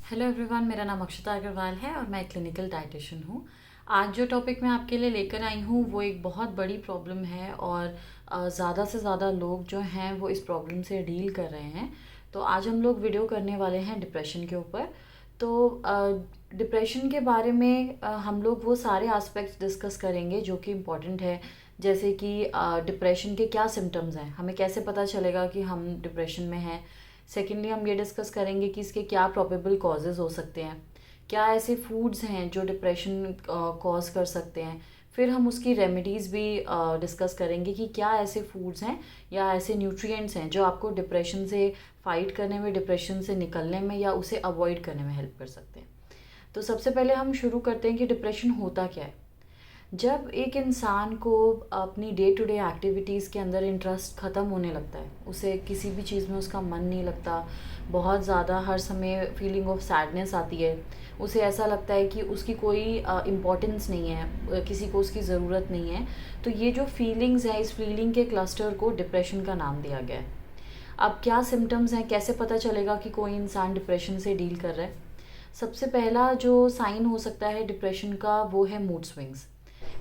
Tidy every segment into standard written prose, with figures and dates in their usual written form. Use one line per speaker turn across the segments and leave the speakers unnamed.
Hello everyone, मेरा नाम अक्षता अग्रवाल है और मैं एक क्लिनिकल डाइटिशियन हूँ। आज जो टॉपिक मैं आपके लिए लेकर आई हूँ वो एक बहुत बड़ी प्रॉब्लम है और ज़्यादा से ज़्यादा लोग जो हैं वो इस प्रॉब्लम से डील कर रहे हैं। तो आज हम लोग वीडियो करने वाले हैं डिप्रेशन के ऊपर। तो डिप्रेशन के बारे में हम लोग वो सारे एस्पेक्ट्स डिस्कस करेंगे जो कि इम्पोर्टेंट है। जैसे कि डिप्रेशन के क्या सिम्टम्स हैं, हमें कैसे पता चलेगा कि हम डिप्रेशन में हैं। सेकेंडली हम ये डिस्कस करेंगे कि इसके क्या प्रोबेबल कॉजेज़ हो सकते हैं, क्या ऐसे फूड्स हैं जो डिप्रेशन कॉज कर सकते हैं। फिर हम उसकी रेमेडीज़ भी डिस्कस करेंगे कि क्या ऐसे फूड्स हैं या ऐसे न्यूट्रिएंट्स हैं जो आपको डिप्रेशन से फाइट करने में, डिप्रेशन से निकलने में या उसे अवॉइड करने में हेल्प कर सकते हैं। तो सबसे पहले हम शुरू करते हैं कि डिप्रेशन होता क्या है। जब एक इंसान को अपनी डे टू डे एक्टिविटीज़ के अंदर इंटरेस्ट ख़त्म होने लगता है, उसे किसी भी चीज़ में उसका मन नहीं लगता, बहुत ज़्यादा हर समय फीलिंग ऑफ सैडनेस आती है, उसे ऐसा लगता है कि उसकी कोई इम्पोर्टेंस नहीं है, किसी को उसकी ज़रूरत नहीं है। तो ये जो फीलिंग्स हैं, इस फीलिंग के क्लस्टर को डिप्रेशन का नाम दिया गया है। अब क्या सिम्टम्स हैं, कैसे पता चलेगा कि कोई इंसान डिप्रेशन से डील कर रहा है। सबसे पहला जो साइन हो सकता है डिप्रेशन का वो है mood swings.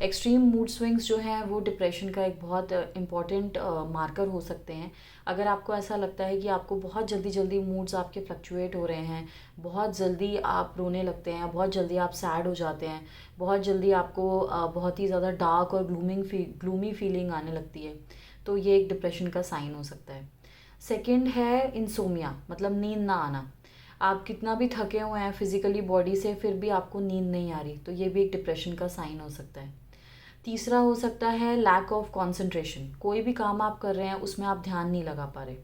Extreme mood swings जो हैं वो डिप्रेशन का एक बहुत इम्पॉर्टेंट मार्कर हो सकते हैं। अगर आपको ऐसा लगता है कि आपको बहुत जल्दी जल्दी मूड्स आपके फ्लक्चुएट हो रहे हैं, बहुत जल्दी आप रोने लगते हैं, बहुत जल्दी आप सैड हो जाते हैं, बहुत जल्दी आपको बहुत ही ज़्यादा डार्क और ग्लूमी फीलिंग आने लगती है, तो ये एक डिप्रेशन का साइन हो सकता है। सेकंड है इंसोमिया, मतलब नींद ना आना। आप कितना भी थके हुए हैं फिजिकली बॉडी से, फिर भी आपको नींद नहीं आ रही, तो ये भी एक डिप्रेशन का साइन हो सकता है। तीसरा हो सकता है लैक ऑफ कंसंट्रेशन, कोई भी काम आप कर रहे हैं उसमें आप ध्यान नहीं लगा पा रहे।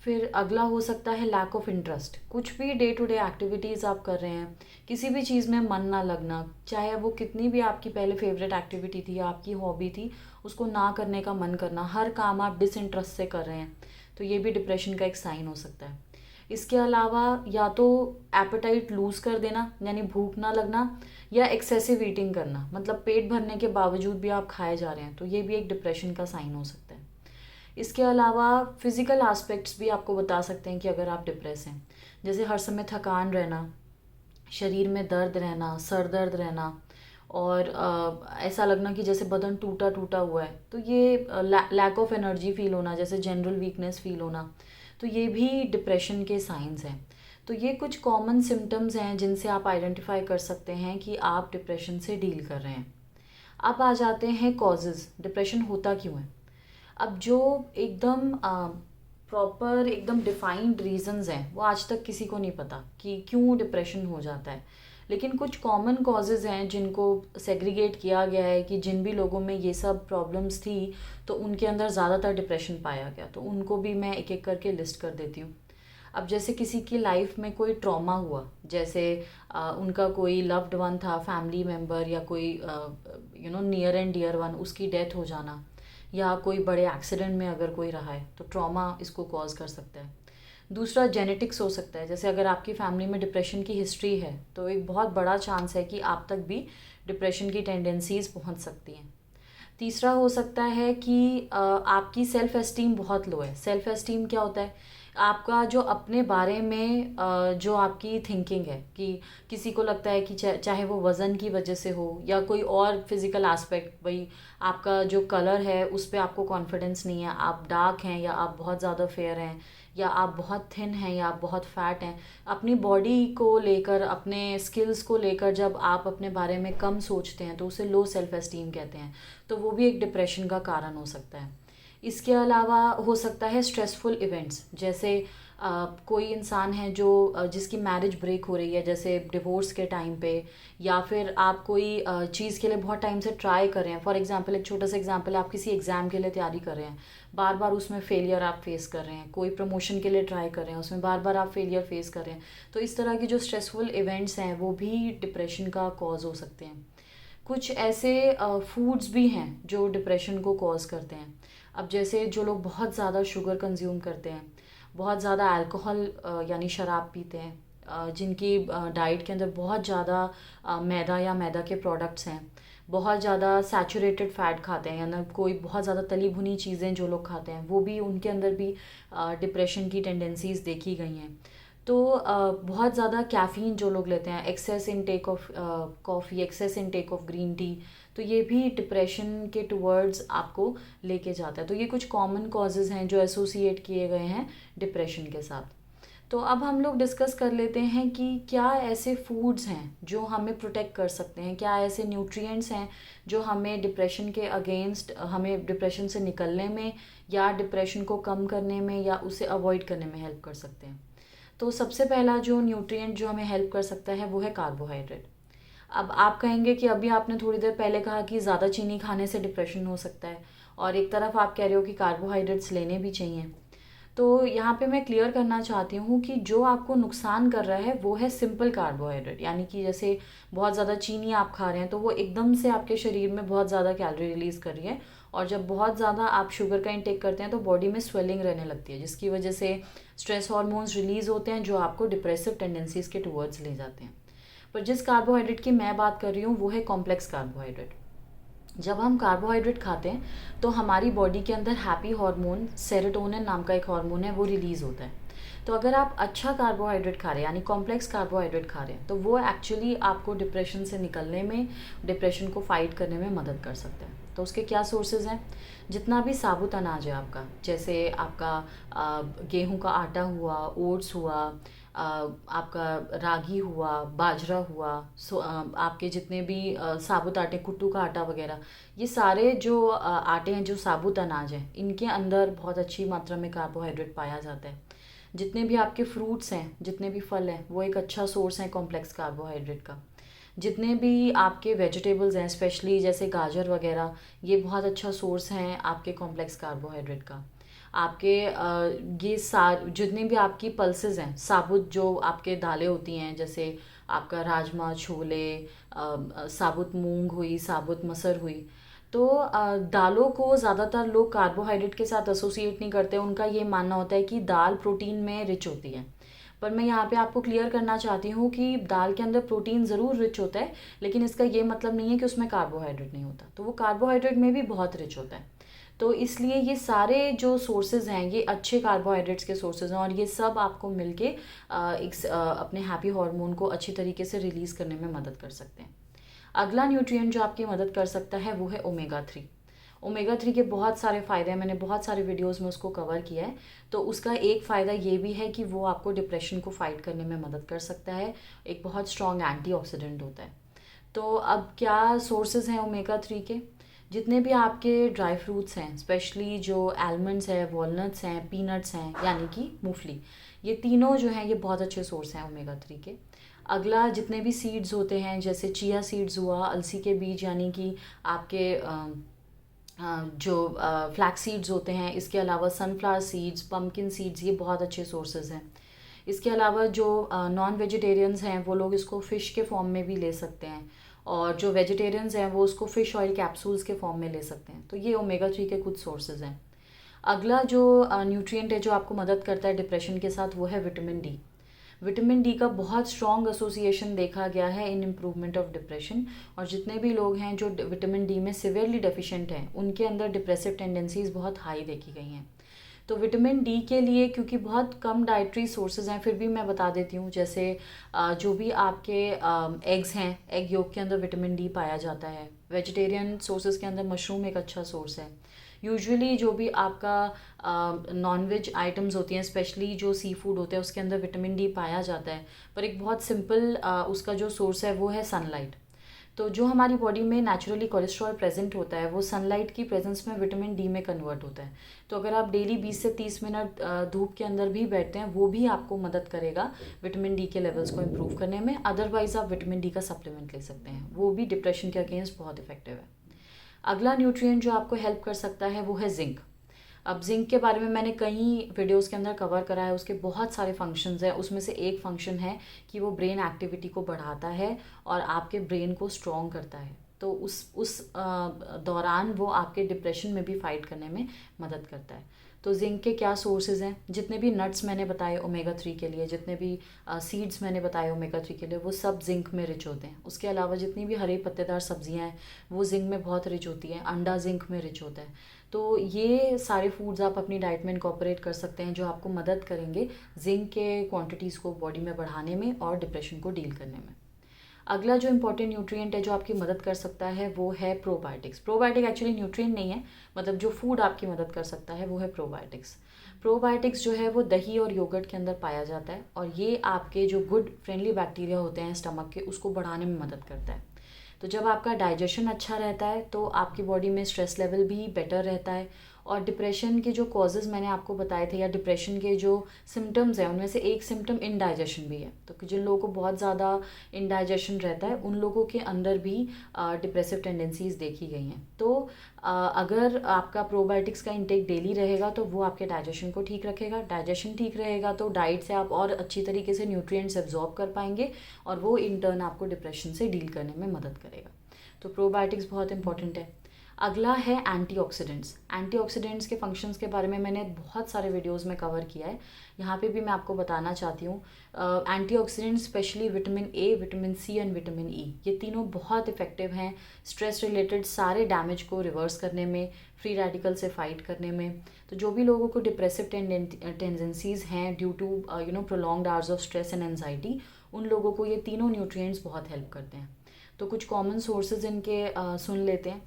फिर अगला हो सकता है लैक ऑफ इंटरेस्ट, कुछ भी डे टू डे एक्टिविटीज़ आप कर रहे हैं, किसी भी चीज़ में मन ना लगना, चाहे वो कितनी भी आपकी पहले फेवरेट एक्टिविटी थी, आपकी हॉबी थी, उसको ना करने का मन करना, हर काम आप डिसइंटरेस्ट से कर रहे हैं, तो ये भी डिप्रेशन का एक साइन हो सकता है। इसके अलावा या तो एपेटाइट लूज़ कर देना, यानी भूख ना लगना, या एक्सेसिव ईटिंग करना, मतलब पेट भरने के बावजूद भी आप खाए जा रहे हैं, तो ये भी एक डिप्रेशन का साइन हो सकता है। इसके अलावा फिज़िकल एस्पेक्ट्स भी आपको बता सकते हैं कि अगर आप डिप्रेस हैं, जैसे हर समय थकान रहना, शरीर में दर्द रहना, सर दर्द रहना, और ऐसा लगना कि जैसे बदन टूटा टूटा हुआ है, तो ये लैक ऑफ एनर्जी फील होना, जैसे जनरल वीकनेस फील होना, तो ये भी डिप्रेशन के साइंस हैं। तो ये कुछ कॉमन सिम्टम्स हैं जिनसे आप आइडेंटिफाई कर सकते हैं कि आप डिप्रेशन से डील कर रहे हैं। अब आ जाते हैं कॉजेज़, डिप्रेशन होता क्यों है। अब जो एकदम प्रॉपर एकदम डिफाइंड रीजंस हैं वो आज तक किसी को नहीं पता कि क्यों डिप्रेशन हो जाता है। लेकिन कुछ कॉमन कॉजेज़ हैं जिनको सेग्रीगेट किया गया है कि जिन भी लोगों में ये सब प्रॉब्लम्स थी तो उनके अंदर ज़्यादातर डिप्रेशन पाया गया, तो उनको भी मैं एक एक करके लिस्ट कर देती हूँ। अब जैसे किसी की लाइफ में कोई ट्रॉमा हुआ, जैसे उनका कोई लव्ड वन था, फैमिली मेम्बर, या कोई नियर एंड डियर वन, उसकी डेथ हो जाना, या कोई बड़े एक्सीडेंट में अगर कोई रहा है, तो ट्रॉमा इसको कॉज कर सकता है। दूसरा जेनेटिक्स हो सकता है, जैसे अगर आपकी फैमिली में डिप्रेशन की हिस्ट्री है तो एक बहुत बड़ा चांस है कि आप तक भी डिप्रेशन की टेंडेंसीज पहुंच सकती हैं। तीसरा हो सकता है कि आपकी सेल्फ एस्टीम बहुत लो है। सेल्फ एस्टीम क्या होता है, आपका जो अपने बारे में जो आपकी थिंकिंग है, कि किसी को लगता है कि चाहे वो वज़न की वजह से हो या कोई और फिजिकल एस्पेक्ट, वही आपका जो कलर है उस पर आपको कॉन्फिडेंस नहीं है, आप डार्क हैं या आप बहुत ज़्यादा फेयर हैं, या आप बहुत थिन हैं या आप बहुत फैट हैं, अपनी बॉडी को लेकर, अपने स्किल्स को लेकर जब आप अपने बारे में कम सोचते हैं तो उसे लो सेल्फ एस्टीम कहते हैं। तो वो भी एक डिप्रेशन का कारण हो सकता है। इसके अलावा हो सकता है स्ट्रेसफुल इवेंट्स, जैसे कोई इंसान है जो जिसकी मैरिज ब्रेक हो रही है, जैसे डिवोर्स के टाइम पे, या फिर आप कोई चीज़ के लिए बहुत टाइम से ट्राई कर रहे हैं। फॉर एग्जांपल, एक छोटा सा एग्जांपल, आप किसी एग्ज़ाम के लिए तैयारी कर रहे हैं, बार बार उसमें फेलियर आप फेस कर रहे हैं, कोई प्रमोशन के लिए ट्राई कर रहे हैं, उसमें बार बार आप फेलियर फेस कर रहे हैं, तो इस तरह की जो स्ट्रेसफुल इवेंट्स हैं वो भी डिप्रेशन का कॉज हो सकते हैं। कुछ ऐसे फूड्स भी हैं जो डिप्रेशन को कॉज करते हैं। अब जैसे जो लोग बहुत ज़्यादा शुगर कंज्यूम करते हैं, बहुत ज़्यादा अल्कोहल यानी शराब पीते हैं, जिनकी डाइट के अंदर बहुत ज़्यादा मैदा या मैदा के प्रोडक्ट्स हैं, बहुत ज़्यादा सैचुरेटेड फैट खाते हैं, यानी कोई बहुत ज़्यादा तली भुनी चीज़ें जो लोग खाते हैं, वो भी, उनके अंदर भी डिप्रेशन की टेंडेंसीज़ देखी गई हैं। तो बहुत ज़्यादा कैफ़ीन जो लोग लेते हैं, excess intake of coffee, excess intake of green tea, तो ये भी डिप्रेशन के टुवर्ड्स आपको लेके जाता है। तो ये कुछ कॉमन कॉजेज़ हैं जो एसोसिएट किए गए हैं डिप्रेशन के साथ। तो अब हम लोग डिस्कस कर लेते हैं कि क्या ऐसे फूड्स हैं जो हमें प्रोटेक्ट कर सकते हैं, क्या ऐसे न्यूट्रिएंट्स हैं जो हमें डिप्रेशन के अगेंस्ट, हमें डिप्रेशन से निकलने में या डिप्रेशन को कम करने में या उसे अवॉइड करने में हेल्प कर सकते हैं। तो सबसे पहला जो न्यूट्रिएंट जो हमें हेल्प कर सकता है वो है कार्बोहाइड्रेट। अब आप कहेंगे कि अभी आपने थोड़ी देर पहले कहा कि ज़्यादा चीनी खाने से डिप्रेशन हो सकता है, और एक तरफ आप कह रहे हो कि कार्बोहाइड्रेट्स लेने भी चाहिए। तो यहाँ पे मैं क्लियर करना चाहती हूँ कि जो आपको नुकसान कर रहा है वो है सिंपल कार्बोहाइड्रेट, यानी कि जैसे बहुत ज़्यादा चीनी आप खा रहे हैं तो वो एकदम से आपके शरीर में बहुत ज़्यादा कैलोरी रिलीज़ कर रही है, और जब बहुत ज़्यादा आप शुगर का इंटेक करते हैं तो बॉडी में स्वेलिंग रहने लगती है, जिसकी वजह से स्ट्रेस हार्मोन्स रिलीज़ होते हैं जो आपको डिप्रेसिव टेंडेंसीज़ के टूवर्ड्स ले जाते हैं। पर जिस कार्बोहाइड्रेट की मैं बात कर रही हूँ वो है कॉम्प्लेक्स कार्बोहाइड्रेट। जब हम कार्बोहाइड्रेट खाते हैं तो हमारी बॉडी के अंदर हैप्पी हार्मोन सेरोटोनिन नाम का एक हार्मोन है, वो रिलीज़ होता है। तो अगर आप अच्छा कार्बोहाइड्रेट खा रहे हैं, यानी कॉम्प्लेक्स कार्बोहाइड्रेट खा रहे हैं, तो वो एक्चुअली आपको डिप्रेशन से निकलने में, डिप्रेशन को फाइट करने में मदद कर सकते हैं। तो उसके क्या सोर्सेज हैं? जितना भी साबुत अनाज है आपका, जैसे आपका गेहूं का आटा हुआ, ओट्स हुआ, आपका रागी हुआ, बाजरा हुआ, आपके जितने भी साबुत आटे, कुट्टू का आटा वगैरह, ये सारे जो आटे हैं, जो साबुत अनाज हैं, इनके अंदर बहुत अच्छी मात्रा में कार्बोहाइड्रेट पाया जाता है। जितने भी आपके फ्रूट्स हैं, जितने भी फल हैं, वो एक अच्छा सोर्स है कॉम्प्लेक्स कार्बोहाइड्रेट का। जितने भी आपके वेजिटेबल्स हैं, स्पेशली जैसे गाजर वगैरह, ये बहुत अच्छा सोर्स हैं आपके कॉम्प्लेक्स कार्बोहाइड्रेट का। आपके ये जितने भी आपकी पल्सेस हैं, साबुत जो आपके दालें होती हैं, जैसे आपका राजमा, छोले, साबुत मूंग हुई, साबुत मसर हुई, तो दालों को ज़्यादातर लोग कार्बोहाइड्रेट के साथ एसोसिएट नहीं करते। उनका ये मानना होता है कि दाल प्रोटीन में रिच होती है। पर मैं यहाँ पे आपको क्लियर करना चाहती हूँ कि दाल के अंदर प्रोटीन ज़रूर रिच होता है, लेकिन इसका ये मतलब नहीं है कि उसमें कार्बोहाइड्रेट नहीं होता। तो वो कार्बोहाइड्रेट में भी बहुत रिच होता है। तो इसलिए ये सारे जो सोर्सेज हैं ये अच्छे कार्बोहाइड्रेट्स के सोर्सेज हैं, और ये सब आपको मिलके अपने हैप्पी हार्मोन को अच्छी तरीके से रिलीज़ करने में मदद कर सकते हैं। अगला न्यूट्रिएंट जो आपकी मदद कर सकता है वो है ओमेगा 3। ओमेगा 3 के बहुत सारे फ़ायदे हैं, मैंने बहुत सारे वीडियोस में उसको कवर किया है। तो उसका एक फ़ायदा ये भी है कि वो आपको डिप्रेशन को फाइट करने में मदद कर सकता है, एक बहुत स्ट्रॉन्ग एंटीऑक्सीडेंट होता है। तो अब क्या सोर्सेज हैं ओमेगा 3 के? जितने भी आपके ड्राई फ्रूट्स हैं, स्पेशली जो आलमंड्स हैं, वॉलनट्स हैं, पीनट्स हैं, यानी कि मूंगफली, ये तीनों जो हैं ये बहुत अच्छे सोर्स हैं ओमेगा 3 के। अगला, जितने भी सीड्स होते हैं, जैसे चिया सीड्स हुआ, अलसी के बीज, यानी कि आपके जो फ्लैक्स सीड्स होते हैं, इसके अलावा सनफ्लावर सीड्स, पम्पकिन सीड्स, ये बहुत अच्छे सोर्सेज हैं। इसके अलावा जो नॉन वेजिटेरियंस हैं वो लोग इसको फ़िश के फॉर्म में भी ले सकते हैं, और जो वेजिटेरियंस हैं वो उसको फ़िश ऑयल कैप्सूल्स के फॉर्म में ले सकते हैं। तो ये ओमेगा 3 के कुछ सोर्सेज हैं। अगला जो न्यूट्रिएंट है जो आपको मदद करता है डिप्रेशन के साथ, वो है विटामिन डी। विटामिन डी का बहुत स्ट्रॉन्ग एसोसिएशन देखा गया है इन इम्प्रूवमेंट ऑफ डिप्रेशन, और जितने भी लोग हैं जो विटामिन डी में सिवियरली डेफिशिएंट हैं उनके अंदर डिप्रेसिव टेंडेंसीज बहुत हाई देखी गई हैं। तो विटामिन डी के लिए, क्योंकि बहुत कम डाइटरी सोर्सेज हैं, फिर भी मैं बता देती हूँ, जैसे जो भी आपके एग्स हैं, एग योक के अंदर विटामिन डी पाया जाता है। वेजिटेरियन सोर्सेज के अंदर मशरूम एक अच्छा सोर्स है। यूजुअली जो भी आपका नॉनवेज आइटम्स होती हैं, स्पेशली जो सी फूड होते हैं, उसके अंदर विटामिन डी पाया जाता है। पर एक बहुत सिंपल उसका जो सोर्स है वो है सनलाइट। तो जो हमारी बॉडी में नेचुरली कोलेस्ट्रॉल प्रेजेंट होता है वो सनलाइट की प्रेजेंस में विटामिन डी में कन्वर्ट होता है। तो अगर आप डेली 20 से 30 मिनट धूप के अंदर भी बैठते हैं, वो भी आपको मदद करेगा विटामिन डी के लेवल्स को इम्प्रूव करने में। अदरवाइज आप विटामिन डी का सप्लीमेंट ले सकते हैं, वो भी डिप्रेशन के अगेंस्ट बहुत इफेक्टिव है। अगला न्यूट्रिएंट जो आपको हेल्प कर सकता है वो है जिंक। अब जिंक के बारे में मैंने कई वीडियोस के अंदर कवर करा है, उसके बहुत सारे फंक्शंस हैं। उसमें से एक फंक्शन है कि वो ब्रेन एक्टिविटी को बढ़ाता है और आपके ब्रेन को स्ट्रॉन्ग करता है। तो उस दौरान वो आपके डिप्रेशन में भी फाइट करने में मदद करता है। तो जिंक के क्या सोर्सेज हैं? जितने भी नट्स मैंने बताए ओमेगा 3 के लिए, जितने भी सीड्स मैंने बताए ओमेगा 3 के लिए, वो सब जिंक में रिच होते हैं। उसके अलावा जितनी भी हरे पत्तेदार सब्जियां हैं वो जिंक में बहुत रिच होती हैं। अंडा जिंक में रिच होता है। तो ये सारे फूड्स आप अपनी डाइट में इनकॉर्पोरेट कर सकते हैं जो आपको मदद करेंगे जिंक के क्वांटिटीज़ को बॉडी में बढ़ाने में और डिप्रेशन को डील करने में। अगला जो इंपॉर्टेंट न्यूट्रिएंट है जो आपकी मदद कर सकता है वो है प्रोबायोटिक्स। प्रोबायोटिक एक्चुअली न्यूट्रिएंट नहीं है, मतलब जो फूड आपकी मदद कर सकता है वो है प्रोबायोटिक्स। प्रोबायोटिक्स जो है वो दही और योगर्ट के अंदर पाया जाता है और ये आपके जो गुड फ्रेंडली बैक्टीरिया होते हैं स्टमक के उसको बढ़ाने में मदद करता है। तो जब आपका डाइजेशन अच्छा रहता है तो आपकी बॉडी में स्ट्रेस लेवल भी बेटर रहता है और डिप्रेशन के जो कॉजेज़ मैंने आपको बताए थे या डिप्रेशन के जो सिम्टम्स हैं उनमें से एक सिम्टम इनडाइजेशन भी है। तो जिन लोगों को बहुत ज़्यादा इनडाइजेशन रहता है उन लोगों के अंदर भी डिप्रेसिव टेंडेंसीज़ देखी गई हैं। तो अगर आपका प्रोबायोटिक्स का इंटेक डेली रहेगा तो वो आपके डाइजेशन को ठीक रखेगा। डाइजेशन ठीक रहेगा तो डाइट से आप और अच्छी तरीके से न्यूट्रिएंट्स एब्जॉर्ब कर पाएंगे और वो इन टर्न आपको डिप्रेशन से डील करने में मदद करेगा। तो प्रोबायोटिक्स बहुत इंपॉर्टेंट है। अगला है एंटीऑक्सीडेंट्स। एंटीऑक्सीडेंट्स के फंक्शंस के बारे में मैंने बहुत सारे वीडियोस में कवर किया है, यहाँ पे भी मैं आपको बताना चाहती हूँ। Antioxidants specially vitamin A, vitamin C and vitamin E, ये तीनों बहुत इफेक्टिव हैं स्ट्रेस रिलेटेड सारे डैमेज को रिवर्स करने में, फ्री रेडिकल से फाइट करने में। तो जो भी लोगों को डिप्रेसिव टेंडेंसीज हैं due to prolonged hours of stress and anxiety, उन लोगों को ये तीनों न्यूट्रिएंट्स बहुत हेल्प करते हैं। तो कुछ कॉमन सोर्सेज इनके सुन लेते हैं।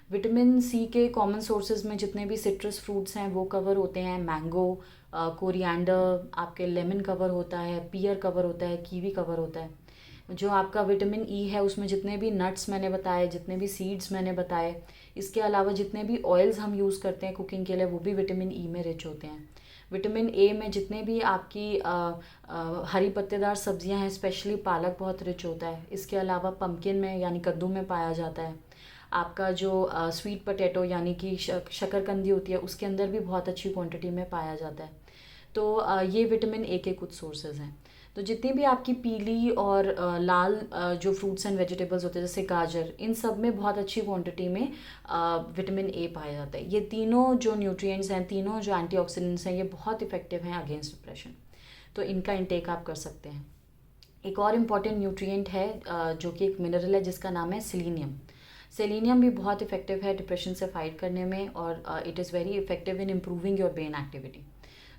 विटामिन सी के कॉमन सोर्सेज में जितने भी सिट्रस फ्रूट्स हैं वो कवर होते हैं। मैंगो, कोरिएंडर, आपके लेमन कवर होता है, पियर कवर होता है, कीवी कवर होता है। जो आपका विटामिन ई है उसमें जितने भी नट्स मैंने बताए, जितने भी सीड्स मैंने बताए, इसके अलावा जितने भी ऑयल्स हम यूज़ करते हैं कुकिंग के लिए वो भी विटामिन ई में रिच होते हैं। विटामिन ए में जितने भी आपकी हरी पत्तेदार सब्जियां हैं स्पेशली पालक बहुत रिच होता है। इसके अलावा पम्पकिन में यानी कद्दू में पाया जाता है। आपका जो स्वीट पोटैटो यानी कि शकरकंदी होती है उसके अंदर भी बहुत अच्छी क्वांटिटी में पाया जाता है। तो ये विटामिन ए के कुछ सोर्सेज हैं। तो जितनी भी आपकी पीली और लाल जो फ्रूट्स एंड वेजिटेबल्स होते हैं जैसे गाजर, इन सब में बहुत अच्छी क्वांटिटी में विटामिन ए पाया जाता है। ये तीनों जो न्यूट्रिएंट्स हैं, तीनों जो एंटीऑक्सीडेंट्स हैं, ये बहुत इफेक्टिव हैं अगेंस्ट डिप्रेशन। तो इनका इंटेक आप कर सकते हैं। एक और इम्पॉर्टेंट न्यूट्रिएंट है जो कि एक मिनरल है जिसका नाम है सेलेनियम। सेलेनियम भी बहुत इफेक्टिव है डिप्रेशन से फाइट करने में और it is very effective in improving your brain activity.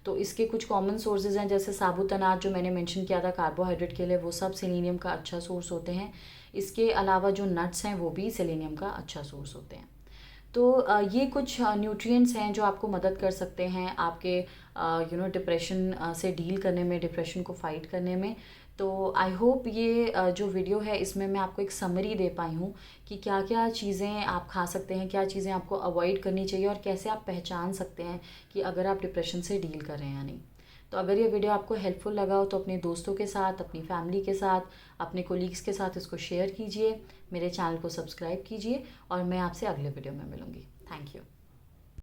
तो इसके कुछ कॉमन सोर्सेज हैं जैसे साबुत अनाज जो मैंने मेंशन किया था कार्बोहाइड्रेट के लिए, वो सब सेलेनियम का अच्छा सोर्स होते हैं। इसके अलावा जो नट्स हैं वो भी सेलेनियम का अच्छा सोर्स होते हैं। तो ये कुछ न्यूट्रिएंट्स हैं जो आपको मदद कर सकते हैं आपके डिप्रेशन से डील करने में, डिप्रेशन को फाइट करने में। तो आई होप ये जो वीडियो है इसमें मैं आपको एक समरी दे पाई हूँ कि क्या क्या चीज़ें आप खा सकते हैं, क्या चीज़ें आपको अवॉइड करनी चाहिए और कैसे आप पहचान सकते हैं कि अगर आप डिप्रेशन से डील कर रहे हैं या नहीं। तो अगर ये वीडियो आपको हेल्पफुल लगा हो तो अपने दोस्तों के साथ, अपनी फैमिली के साथ, अपने कोलीग्स के साथ इसको शेयर कीजिए, मेरे चैनल को सब्सक्राइब कीजिए और मैं आपसे अगले वीडियो में मिलूँगी। Thank you.